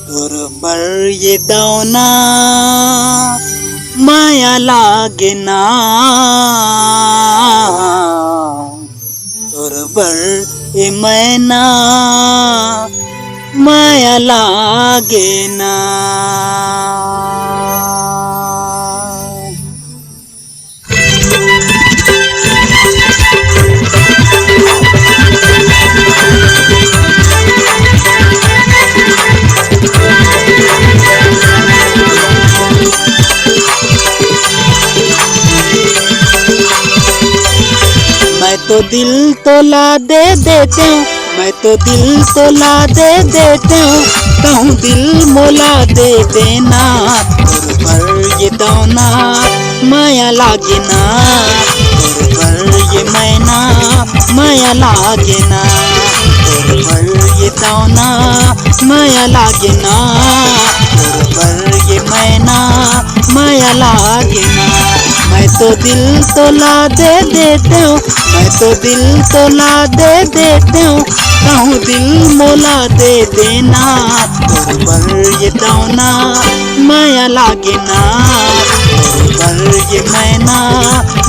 तोरबर ये दौना माया लागे ना, तोरबर ये मैना माया लागे ना। मैं तो दिल तोला दे देते हूँ, मैं तो दिल तोला दे देते हूँ, कहूँ दिल मोला दे देना। तोरबर ये दौना माया लागे ना, तोरबर ये मैना माया लागे ना, तोरबर ये दौना माया लागे ना, तोरबर ये मैना माया लागे ना। मैं तो दिल तोला दे देते हूँ, मैं तो दिल तोला दे देते हूँ, कहूँ दिल मोला दे देना। तोरबर ये दौना माया लागे ना, तोरबर ये मैना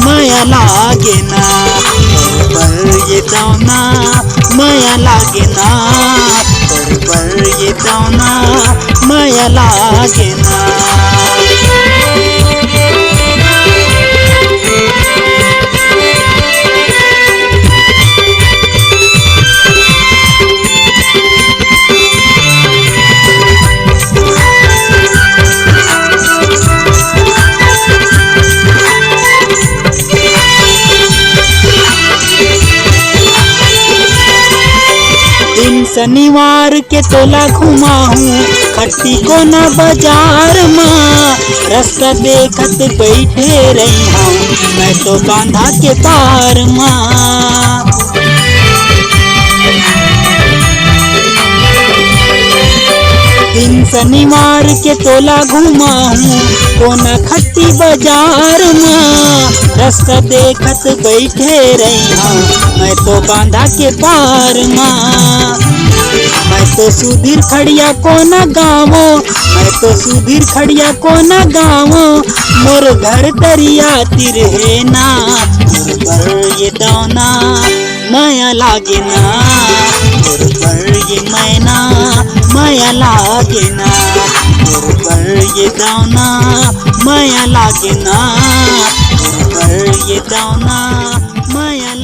माया लागे ना, तोरबर ये दौना माया लागे ना, तोरबर ये दौना माया लागे ना। शनिवार के तोला घुमाऊं खट्टी को न बाजार माँ, रास्ता देखत बैठे रही हूँ मैं तो बांधा के पार माँ। दिन शनिवार के तोला घुमाऊं कोना खट्टी बाजार माँ, रास्ता देखत बैठे रही हूँ मैं तो बांधा के पार माँ। मैं तो सुधीर खड़िया कोना गाँवो, मैं तो सुधीर खड़िया कोना गाँवो, मोर घर दरिया तिर है ना। तोरबर ये दौना माया लागे ना, तोरबर ये मैना माया लागे ना, तोरबर ये दौना माया लागे ना, तोरबर ये दौना माया